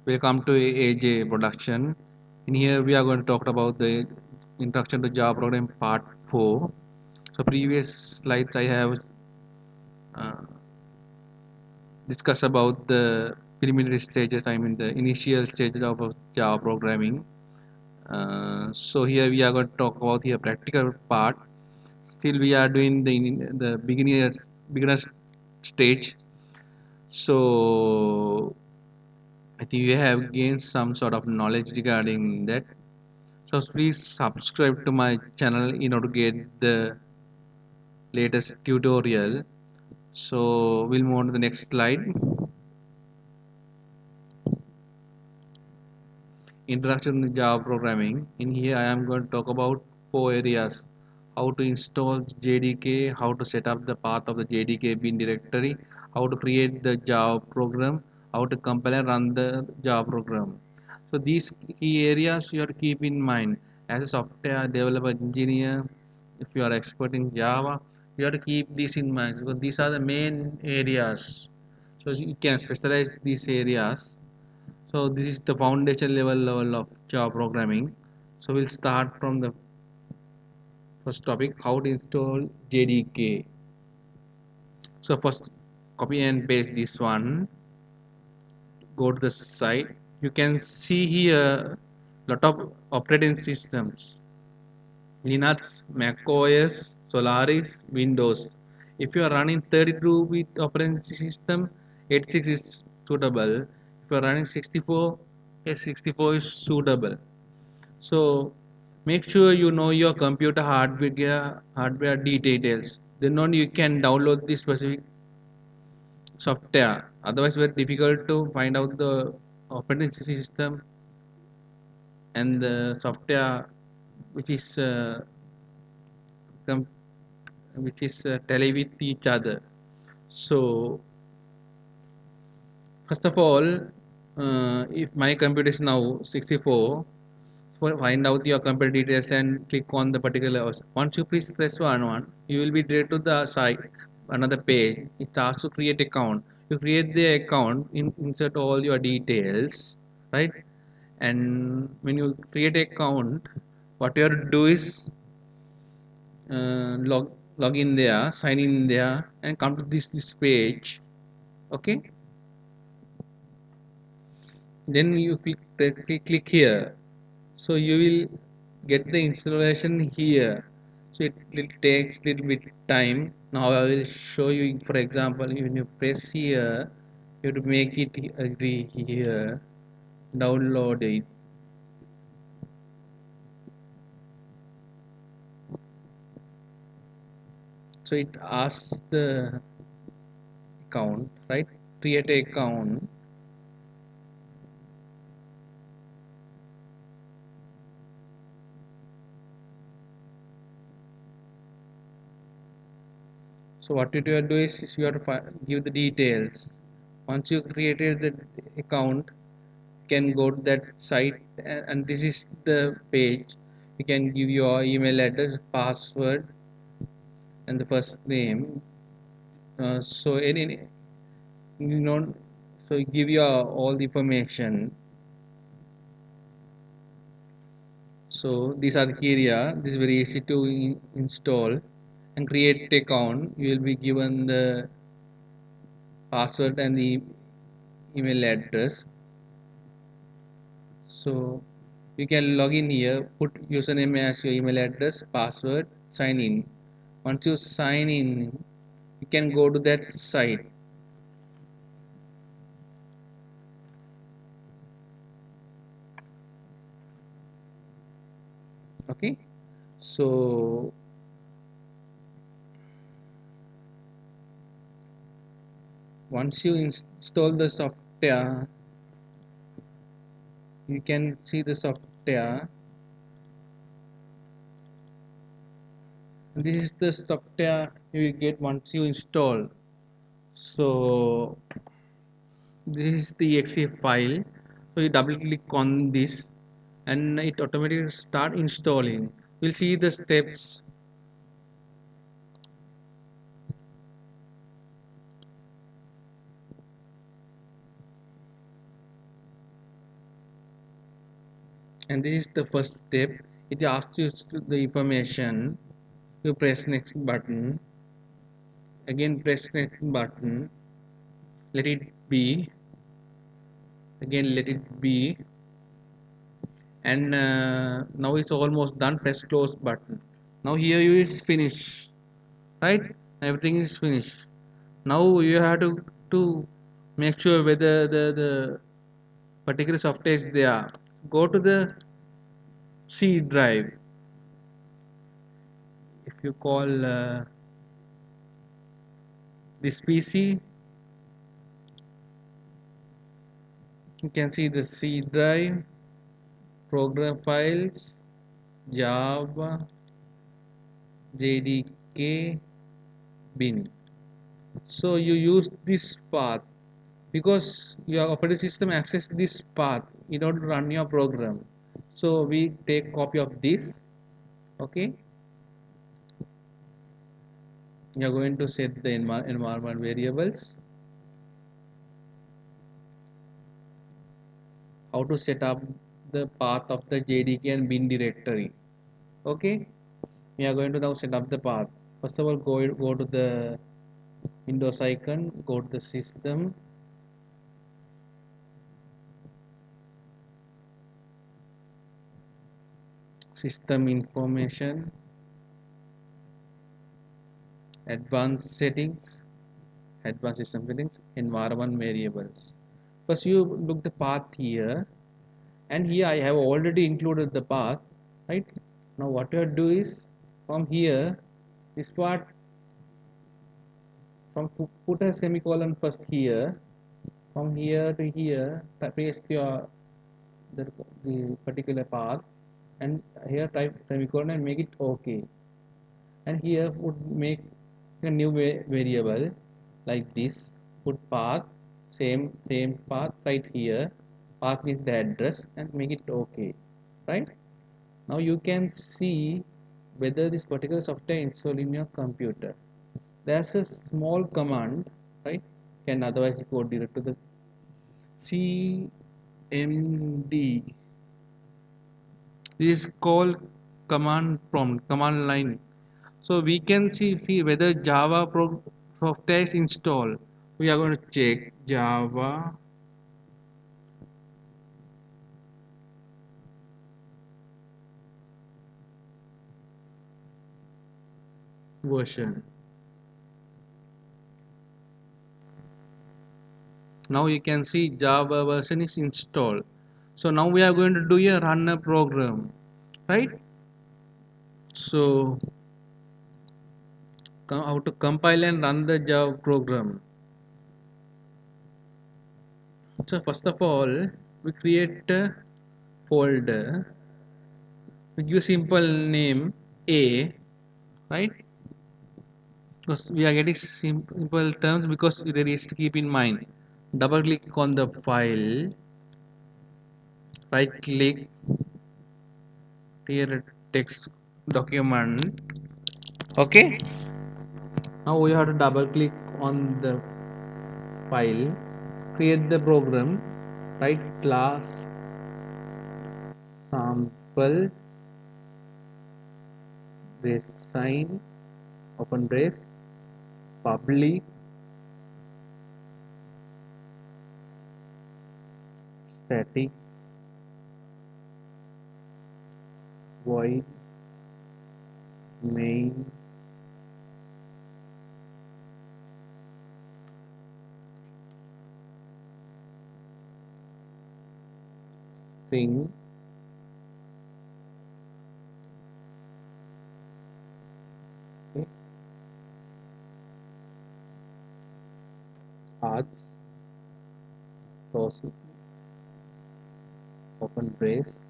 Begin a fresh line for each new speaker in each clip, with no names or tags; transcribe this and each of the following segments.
Welcome to AJ Production. In here, we are going to talk about the introduction to Java program part 4. So, previous slides I have uh, discussed about the preliminary stages. I mean the initial stages of Java programming. So here we are going to talk about here practical part. Still, we are doing the beginners stage. So I think you have gained some sort of knowledge regarding that. So please subscribe to my channel in order to get the latest tutorial. So we'll move on to the next slide. Introduction to Java programming. In here I am going to talk about four areas. How to install JDK, how to set up the path of the JDK bin directory, how to create the Java program, how to compile and run the Java program. So these key areas you have to keep in mind as a software developer engineer. If you are expert in Java, you have to keep this in mind because these are the main areas. So you can specialize these areas. So this is the foundation level of Java programming. So we'll start from the first topic, how to install JDK. So first copy and paste this one, go to the site. You can see here lot of operating systems, Linux, Mac OS, Solaris, Windows. If you are running 32-bit operating system, 86 is suitable. If you are running 64, yes, 64 is suitable. So make sure you know your computer hardware details. Then only you can download this specific software. Otherwise, very difficult to find out the operating system and the software which is com- tally with each other. So first of all, if my computer is now 64, find out your computer details and click on the particular. Once you press one, you will be directed to the site, another page. It asks to create account. You create the account, insert all your details, right? And when you create account, what you have to do is log in there, sign in there, and come to this page. Okay, then you click here. So you will get the installation here. So it takes little bit time. Now I will show you. For example, when you press here, you have to make it agree here, download it. So it asks the account, right? Create a account. So what you have to do is you have to give the details. Once you created the account, you can go to that site, and this is the page. You can give your email address, password, and the first name. So any you know, so give your all the information. So these are the key area. This is very easy to install and create account. You will be given the password and the email address. So you can log in here, put username as your email address, password, sign in. Once you sign in, you can go to that site. Okay, so once you install the software, you can see the software. This is the software you will get once you install. So this is the exe file. So you double click on this and it automatically start installing. We'll see the steps. and this is the first step. It asks you the information. You press next button, again press next button, let it be, again let it be, and now it's almost done. Press close button. Now here you is finished, right? Everything is finished. Now you have to make sure whether the particular software is there. Go to the C drive. If you call this PC, you can see the C drive, program files, Java, JDK, bin. So you use this path because your operating system access this path in order to run your program. So we take copy of this. Okay, you are going to set the environment variables. How to set up the path of the JDK and bin directory. Okay, we are going to now set up the path. First of all, go to the Windows icon, go to the system, system information, advanced settings, advanced system settings, environment variables. First you look the path here, and here I have already included the path, right? Now what you do is, from here, this part, from put a semicolon first here, from here to here, paste your the particular path, and here type semicolon and make it okay. And here would make a new variable like this, put path, same path right here, path is the address, and make it okay, right? Now you can see whether this particular software installed in your computer. There's a small command, right? Can otherwise go direct to the cmd. This is called command prompt, command line. So we can see whether Java software is installed. We are going to check Java version. Now you can see Java version is installed. So now we are going to do a run a program, right? So how to compile and run the Java program. So first of all, we create a folder. We give simple name A, right? Because we are getting simple terms because there is to keep in mind. Double click on the file, right click, here text document. Okay, now we have to double click on the file, create the program, write class sample, brace sign, open brace, public static void main string okay, arts close open brace,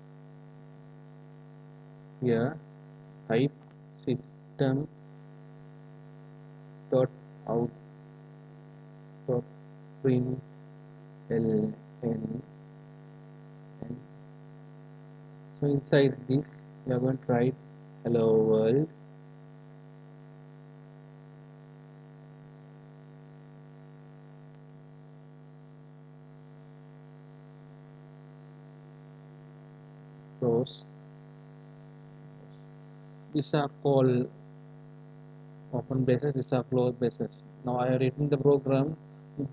here type system dot out dot println, and so inside this we are going to write hello world, close. These are called open bases, these are closed bases. Now I have written the program.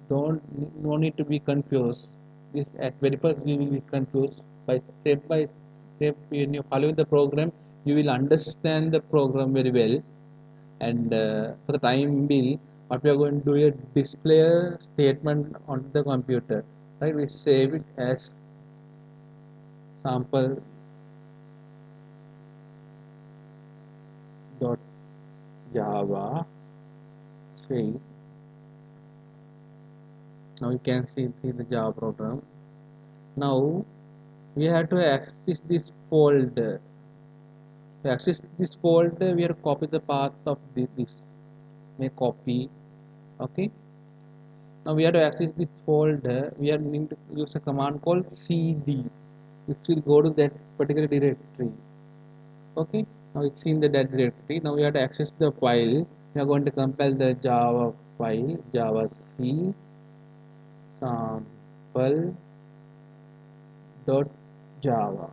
Don't no need to be confused. This at very first we will be confused by step. When you follow the program, you will understand the program very well. And for the time being, what we are going to do is display a statement on the computer. Right? We save it as sample dot java string. Now you can see the Java program. Now we have to access this folder. To access this folder, we have to copy the path of this. Make copy. Okay. Now we have to access this folder. We are need to use a command called cd, which will go to that particular directory. Okay. Now it's in the that directory. Now we have to access the file. We are going to compile the Java file, Java C sample dot java.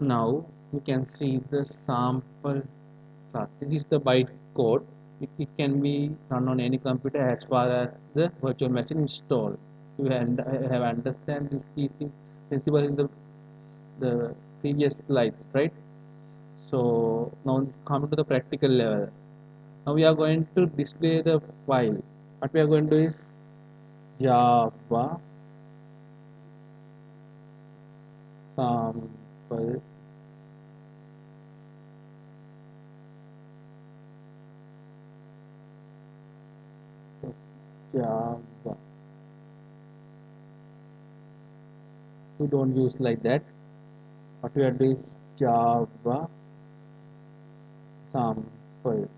Now you can see the sample class. This is the bytecode. It can be run on any computer as far as the virtual machine installed. You have understand these things principle in the previous slides, right? So now come to the practical level. Now we are going to display the file. What we are going to do is Java sample Java. We don't use like that. What we are doing is Java sample,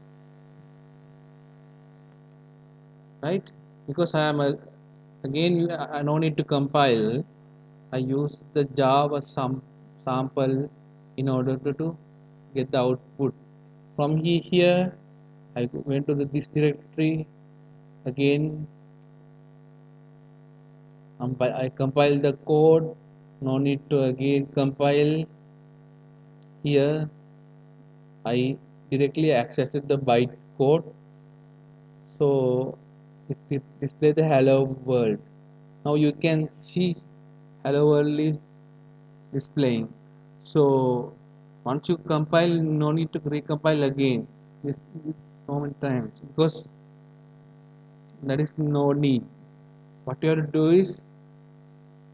right? Because I am again I no need to compile. I use the Java sample in order to get the output. From here, I went to this directory again. I compile the code. No need to again compile. Here, I directly accessed the bytecode. So it display the hello world. Now you can see hello world is displaying. So once you compile, no need to recompile again this so many times, because that is no need. What you have to do is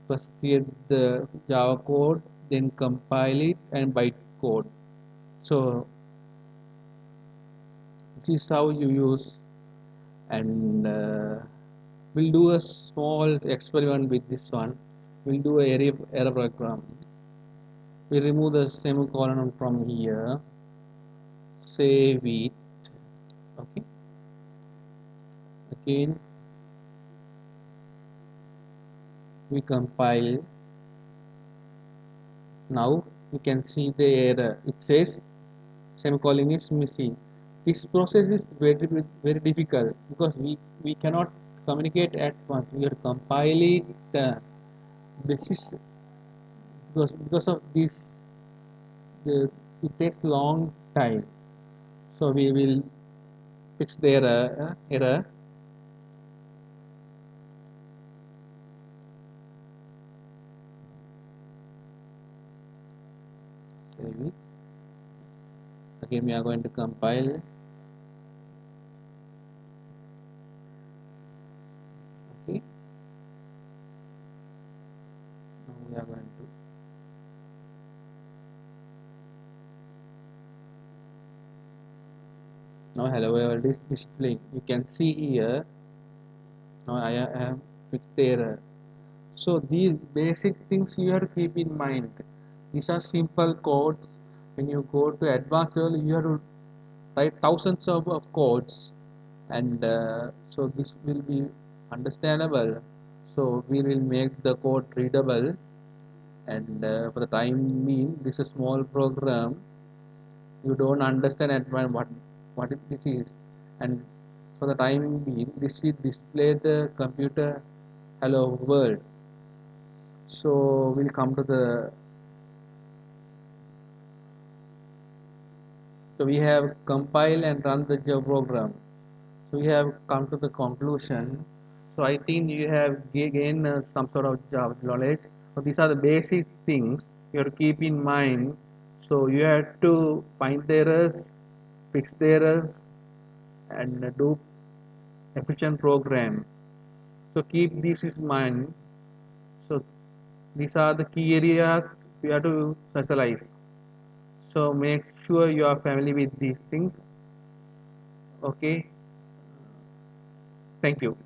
first create the Java code, then compile it and bytecode. So this is how you use. And we'll do a small experiment with this one. We'll do a error program. We remove the semicolon from here, save it. Okay, again we compile. Now you can see the error. It says semicolon is missing. This process is very difficult because we cannot communicate at once. We have to compile it. This is because of this. It takes long time. So we will fix the error. Save it. Again we are going to compile. Okay, now we are going to now hello world is displaying. You can see here. Now I have fixed the error. So these basic things you have to keep in mind. These are simple codes. When you go to advanced level, you have to write thousands of codes, and so this will be understandable. So we will make the code readable. And for the time being, this is a small program. You don't understand at what this is, and for the time being, this will display the computer hello world. So we'll come to the, so we have compile and run the Java program. So we have come to the conclusion. So I think you have gained some sort of Java knowledge. So these are the basic things you have to keep in mind. So you have to find the errors, fix the errors, and do efficient program. So keep this in mind. So these are the key areas you have to specialize. So make sure you are familiar with these things. Okay. Thank you.